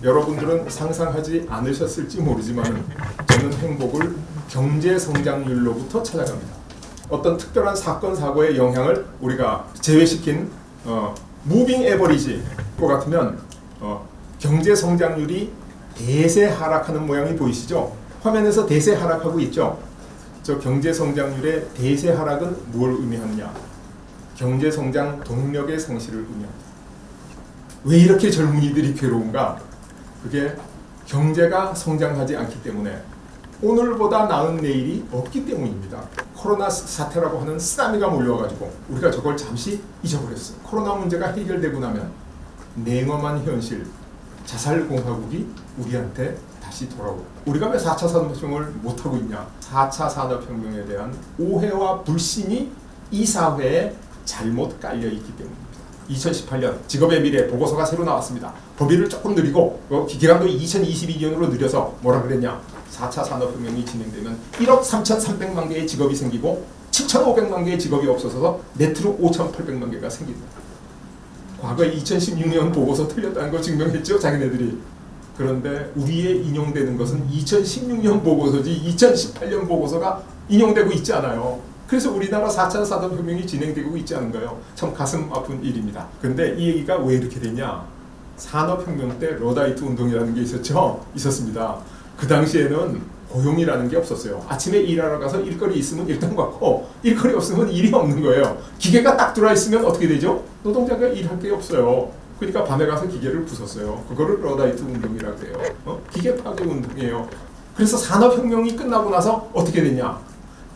여러분들은 상상하지 않으셨을지 모르지만 저는 행복을 경제 성장률로부터 찾아갑니다. 어떤 특별한 사건 사고의 영향을 우리가 제외시킨 무빙 에버리지 것 같으면 경제 성장률이 대세 하락하는 모양이 보이시죠? 화면에서 대세 하락하고 있죠? 저 경제 성장률의 대세 하락은 뭘 의미하느냐? 경제 성장 동력의 상실을 의미합니다. 왜 이렇게 젊은이들이 괴로운가? 그게 경제가 성장하지 않기 때문에 오늘보다 나은 내일이 없기 때문입니다. 코로나 사태라고 하는 쓰나미가 몰려와가지고 우리가 저걸 잠시 잊어버렸어요. 코로나 문제가 해결되고 나면 냉엄한 현실, 자살공화국이 우리한테 다시 돌아오고, 우리가 왜 4차 산업혁명을 못하고 있냐? 4차 산업혁명에 대한 오해와 불신이 이 사회에 잘못 깔려있기 때문입니다. 2018년 직업의 미래 보고서가 새로 나왔습니다. 법의를 조금 느리고 기간도 2022년으로 느려서 뭐라 그랬냐? 4차 산업혁명이 진행되면 1억 3,300만 개의 직업이 생기고 7,500만 개의 직업이 없어져서 네트로 5,800만 개가 생긴다. 과거 2016년 보고서 틀렸다는 거 증명했죠, 자기네들이. 그런데 우리에 인용되는 것은 2016년 보고서지 2018년 보고서가 인용되고 있지 않아요. 그래서 우리나라 4차 산업혁명이 진행되고 있지 않은 거예요. 참 가슴 아픈 일입니다. 근데 이 얘기가 왜 이렇게 됐냐? 산업혁명 때 러다이트 운동이라는 게 있었습니다. 그 당시에는 고용이라는 게 없었어요. 아침에 일하러 가서 일거리 있으면 일당 받고 일거리 없으면 일이 없는 거예요. 기계가 딱 들어와 있으면 어떻게 되죠? 노동자가 일할 게 없어요. 그러니까 밤에 가서 기계를 부쉈어요. 그거를 러다이트 운동이라고 해요. 기계 파괴 운동이에요. 그래서 산업혁명이 끝나고 나서 어떻게 됐냐?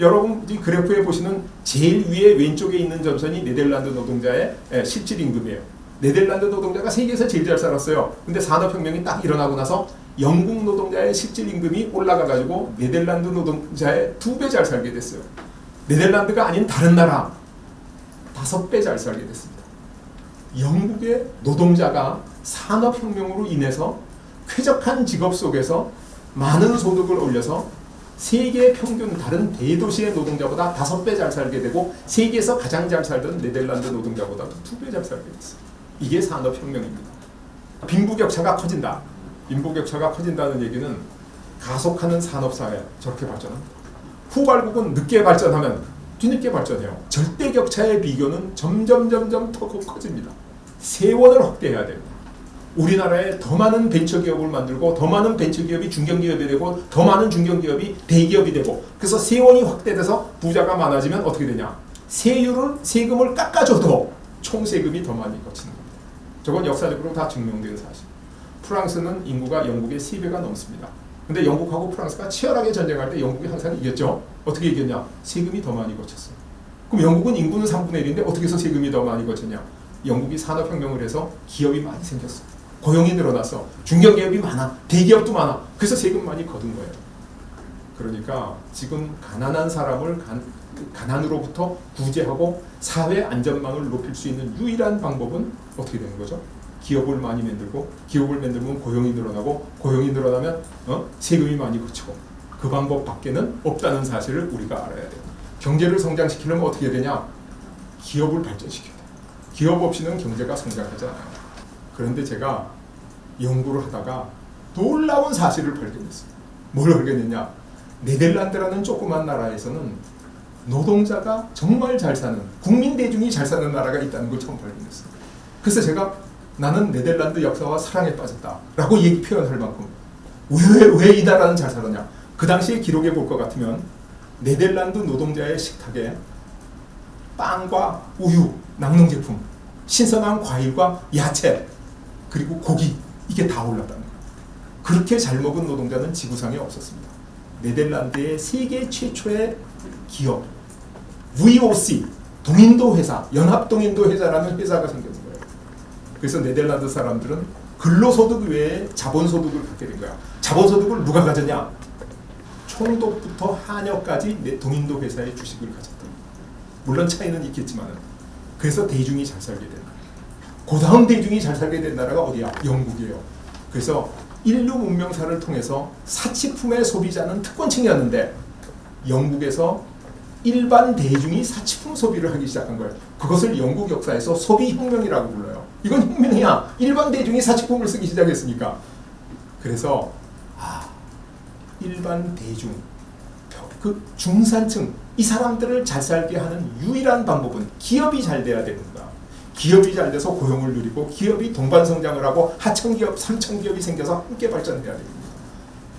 여러분 이 그래프에 보시는 제일 위에 왼쪽에 있는 점선이 네덜란드 노동자의 실질 임금이에요. 네덜란드 노동자가 세계에서 제일 잘 살았어요. 근데 산업혁명이 딱 일어나고 나서 영국 노동자의 실질 임금이 올라가가지고 네덜란드 노동자의 2배 잘 살게 됐어요. 네덜란드가 아닌 다른 나라 5배 잘 살게 됐습니다. 영국의 노동자가 산업혁명으로 인해서 쾌적한 직업 속에서 많은 소득을 올려서 세계 평균 다른 대도시의 노동자보다 5배 잘 살게 되고 세계에서 가장 잘 살던 네덜란드 노동자보다도 2배 잘 살게 됐어요. 이게 산업혁명입니다. 빈부격차가 커진다. 빈부격차가 커진다는 얘기는 가속하는 산업사회 저렇게 발전합니다. 후발국은 늦게 발전하면 뒤늦게 발전해요. 절대격차의 비교는 점점 더 커집니다. 세원을 확대해야 됩니다. 우리나라에 더 많은 벤처기업을 만들고 더 많은 벤처기업이 중견기업이 되고 더 많은 중견기업이 대기업이 되고, 그래서 세원이 확대돼서 부자가 많아지면 어떻게 되냐? 세금을 깎아줘도 총세금이 더 많이 거치는 겁니다. 저건 역사적으로 다 증명된 사실. 프랑스는 인구가 영국의 3배가 넘습니다. 근데 영국하고 프랑스가 치열하게 전쟁할 때 영국이 항상 이겼죠? 어떻게 이겼냐? 세금이 더 많이 거쳤어요. 그럼 영국은 인구는 3분의 1인데 어떻게 해서 세금이 더 많이 거쳤냐? 영국이 산업혁명을 해서 기업이 많이 생겼어. 고용이 늘어났어. 중견기업이 많아. 대기업도 많아. 그래서 세금 많이 거둔 거예요. 그러니까 지금 가난한 사람을 가난으로부터 구제하고 사회 안전망을 높일 수 있는 유일한 방법은 어떻게 되는 거죠? 기업을 많이 만들고, 기업을 만들면 고용이 늘어나고, 고용이 늘어나면 세금이 많이 거치고, 그 방법 밖에는 없다는 사실을 우리가 알아야 돼요. 경제를 성장시키려면 어떻게 해야 되냐? 기업을 발전시켜야 돼요. 기업 없이는 경제가 성장하지 않아요. 그런데 제가 연구를 하다가 놀라운 사실을 발견했어요. 뭘 발견했냐? 네덜란드라는 조그만 나라에서는 노동자가 정말 잘 사는, 국민 대중이 잘 사는 나라가 있다는 걸 처음 발견했어요. 그래서 제가 나는 네덜란드 역사와 사랑에 빠졌다 라고 표현할 만큼 왜 이 나라는 잘 살았냐? 그 당시에 기록해 볼 것 같으면 네덜란드 노동자의 식탁에 빵과 우유, 낙농제품, 신선한 과일과 야채, 그리고 고기, 이게 다 올랐다는 거예요. 그렇게 잘 먹은 노동자는 지구상에 없었습니다. 네덜란드의 세계 최초의 기업 VOC, 동인도 회사, 연합동인도 회사라는 회사가 생겼는 거예요. 그래서 네덜란드 사람들은 근로소득 외에 자본소득을 갖게 된 거야. 자본소득을 누가 가졌냐? 총독부터 하녀까지 동인도 회사의 주식을 가졌다. 물론 차이는 있겠지만, 그래서 대중이 잘 살게 된 거예요. 그 다음 대중이 잘 살게 된 나라가 어디야? 영국이에요. 그래서 인류 문명사를 통해서 사치품의 소비자는 특권층이었는데 영국에서 일반 대중이 사치품 소비를 하기 시작한 거예요. 그것을 영국 역사에서 소비혁명이라고 불러요. 이건 혁명이야. 일반 대중이 사치품을 쓰기 시작했으니까. 그래서 일반 대중, 그 중산층 이 사람들을 잘 살게 하는 유일한 방법은 기업이 잘 돼야 됩니다. 기업이 잘 돼서 고용을 누리고 기업이 동반 성장을 하고 하청기업, 삼청기업이 생겨서 함께 발전해야 됩니다.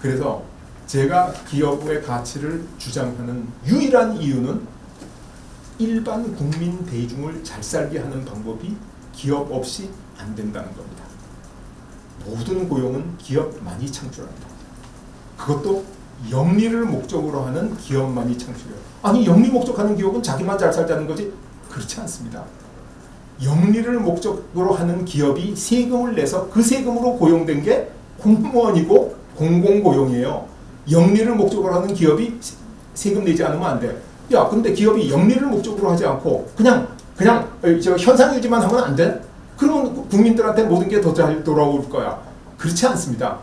그래서 제가 기업의 가치를 주장하는 유일한 이유는 일반 국민 대중을 잘 살게 하는 방법이 기업 없이 안 된다는 겁니다. 모든 고용은 기업만이 창출합니다. 그것도 영리를 목적으로 하는 기업만이 창출해요. 아니 영리 목적하는 기업은 자기만 잘 살자는 거지? 그렇지 않습니다. 영리를 목적으로 하는 기업이 세금을 내서 그 세금으로 고용된 게 공무원이고 공공고용이에요. 영리를 목적으로 하는 기업이 세금 내지 않으면 안 돼. 야, 근데 기업이 영리를 목적으로 하지 않고 그냥 저 현상 유지만 하면 안 돼? 그러면 국민들한테 모든 게 더 잘 돌아올 거야. 그렇지 않습니다.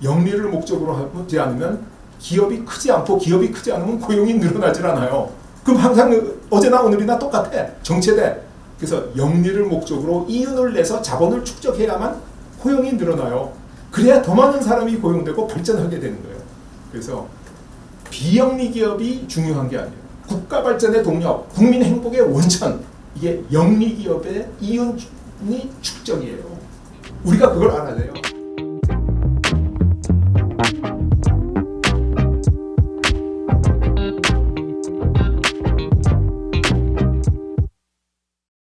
영리를 목적으로 하지 않으면 기업이 크지 않고 기업이 크지 않으면 고용이 늘어나질 않아요. 그럼 항상 어제나 오늘이나 똑같아. 정체돼. 그래서 영리를 목적으로 이윤을 내서 자본을 축적해야만 고용이 늘어나요. 그래야 더 많은 사람이 고용되고 발전하게 되는 거예요. 그래서 비영리 기업이 중요한 게 아니에요. 국가 발전의 동력, 국민 행복의 원천, 이게 영리 기업의 이윤이 축적이에요. 우리가 그걸 알아야 돼요.